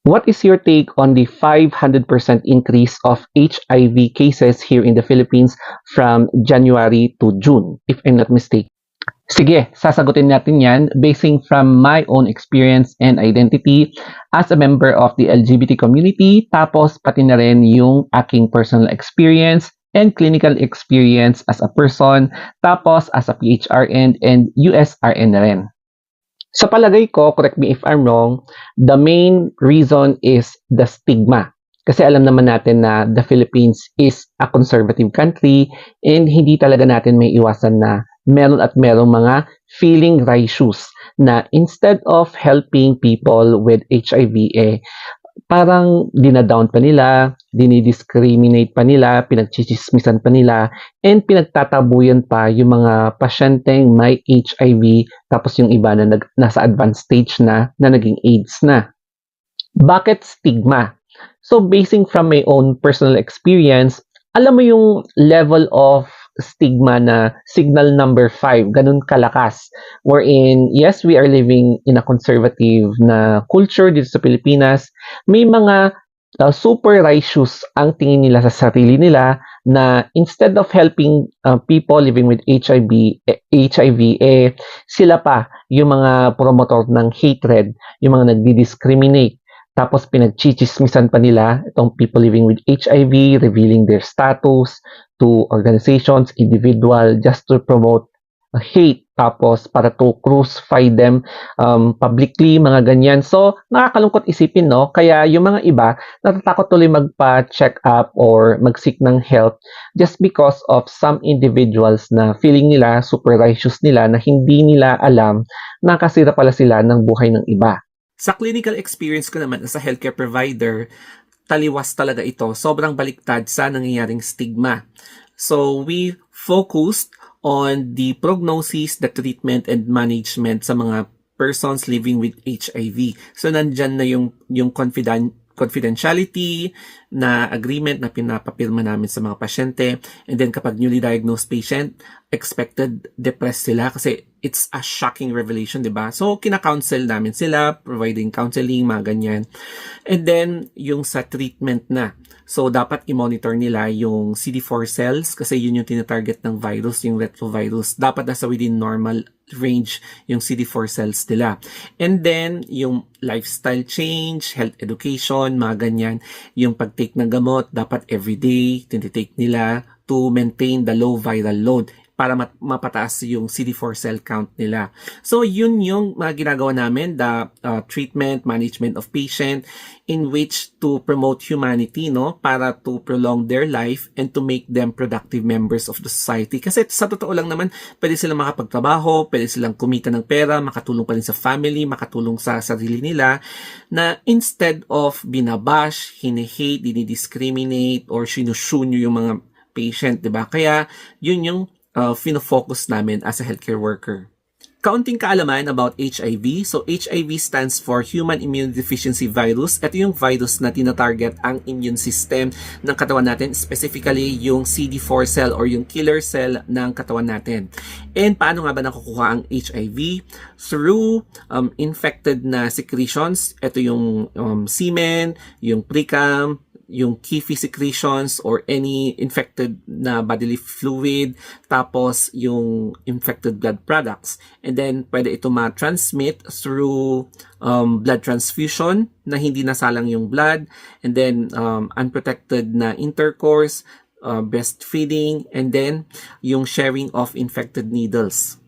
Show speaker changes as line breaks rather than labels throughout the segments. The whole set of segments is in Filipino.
What is your take on the 500% increase of HIV cases here in the Philippines from January to June, if I'm not mistaken? Sige, sasagutin natin yan basing from my own experience and identity as a member of the LGBT community, tapos pati na rin yung aking personal experience and clinical experience as a person, tapos as a PHRN and USRN na rin. Sa palagay ko, correct me if I'm wrong, the main reason is the stigma. Kasi alam naman natin na the Philippines is a conservative country and hindi talaga natin may iwasan na meron at merong mga feeling righteous na instead of helping people with HIV, parang dinadown pa nila, dinidiscriminate pa nila, pinagchichismisan pa nila, and pinagtatabuyan pa yung mga pasyenteng may HIV tapos yung iba na nasa advanced stage na naging AIDS na. Bakit stigma? So basing from my own personal experience, alam mo yung level of stigma na signal number 5, ganun kalakas. Wherein, yes, we are living in a conservative na culture dito sa Pilipinas. May mga super righteous ang tingin nila sa sarili nila na instead of helping people living with HIV, sila pa yung mga promotor ng hatred, yung mga nagdi-discriminate. Tapos pinagchichismisan pa nila itong people living with HIV, revealing their status to organizations, individual, just to promote hate. Tapos para to crucify them publicly, mga ganyan. So, nakakalungkot isipin, no? Kaya yung mga iba, natatakot tuloy magpa-check up or mag-seek ng help just because of some individuals na feeling nila, super righteous nila, na hindi nila alam na kasira pala sila ng buhay ng iba.
Sa clinical experience ko naman as a healthcare provider, taliwas talaga ito. Sobrang baliktad sa nangyayaring stigma. So, we focused on the prognosis, the treatment, and management sa mga persons living with HIV. So, nandyan na yung confidentiality na agreement na pinapapirma namin sa mga pasyente. And then kapag newly diagnosed patient, expected depressed sila kasi it's a shocking revelation, di ba? So, kina-counsel namin sila, providing counseling, mga ganyan. And then, yung sa treatment na. So, dapat i-monitor nila yung CD4 cells kasi yun yung tinatarget ng virus, yung retrovirus. Dapat nasa within normal range yung CD4 cells nila. And then, yung lifestyle change, health education, mga ganyan. Yung pag-take ng gamot, dapat everyday, tinitake nila to maintain the low viral load para mapataas yung CD4 cell count nila. So, yun yung mga ginagawa namin, the treatment, management of patient, in which to promote humanity, no? Para to prolong their life and to make them productive members of the society. Kasi sa totoo lang naman, pwede silang makapagtrabaho, pwede silang kumita ng pera, makatulong pa rin sa family, makatulong sa sarili nila, na instead of binabash, hinihate, dinidiscriminate, or sinusunyo yung mga patient, di ba? Kaya, yun yung fino-focus namin as a healthcare worker. Kaunting kaalaman about HIV. So, HIV stands for Human Immunodeficiency Virus. Ito yung virus na tinatarget ang immune system ng katawan natin, specifically yung CD4 cell or yung killer cell ng katawan natin. And paano nga ba nakukuha ang HIV? Through infected na secretions. Ito yung semen, yung precam, yung Kefi secretions or any infected na bodily fluid, tapos yung infected blood products. And then, pwede ito ma-transmit through blood transfusion na hindi nasalang yung blood, and then unprotected na intercourse, breastfeeding, and then yung sharing of infected needles.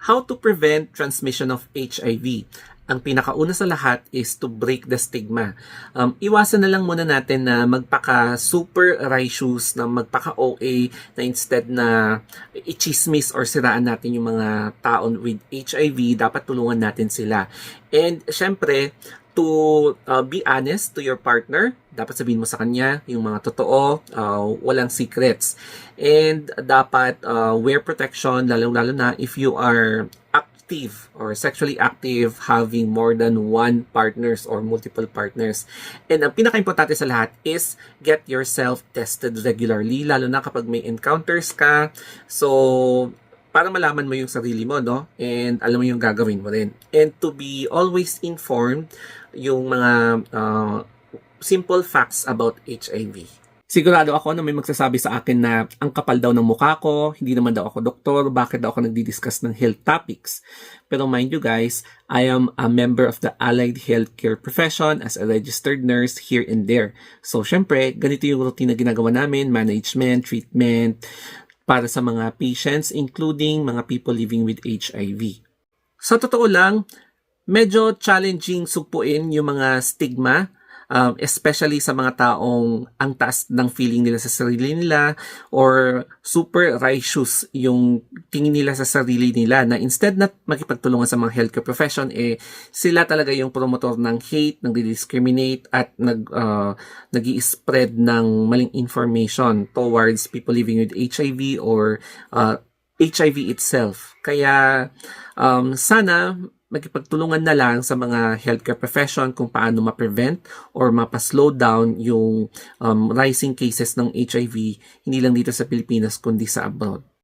How to prevent transmission of HIV? Ang pinakauna sa lahat is to break the stigma. Iwasan na lang muna natin na magpaka-super righteous, na magpaka-OA, na instead na i-chismis or siraan natin yung mga taon with HIV, dapat tulungan natin sila. And syempre, to be honest to your partner, dapat sabihin mo sa kanya yung mga totoo, walang secrets. And dapat wear protection, lalo-lalo na if you are active or sexually active, having more than one partners or multiple partners. And ang pinaka-importante sa lahat is get yourself tested regularly, lalo na kapag may encounters ka. So, para malaman mo yung sarili mo, no? And alam mo yung gagawin mo rin. And to be always informed yung mga simple facts about HIV. Sigurado ako na may magsasabi sa akin na ang kapal daw ng mukha ko, hindi naman daw ako doktor, bakit daw ako nagdi-discuss ng health topics. Pero mind you guys, I am a member of the allied healthcare profession as a registered nurse here and there. So syempre, ganito yung routine na ginagawa namin, management, treatment, para sa mga patients, including mga people living with HIV. Sa totoo lang, medyo challenging sugpuin yung mga stigma, especially sa mga taong ang taas ng feeling nila sa sarili nila or super righteous yung tingin nila sa sarili nila na instead na makipagtulungan sa mga healthcare profession, sila talaga yung promotor ng hate, nag-discriminate at nag-i-spread ng maling information towards people living with HIV or HIV itself. Kaya sana magipagtulungan na lang sa mga healthcare profession kung paano ma-prevent or mapa-slow down yung rising cases ng HIV, hindi lang dito sa Pilipinas kundi sa abroad.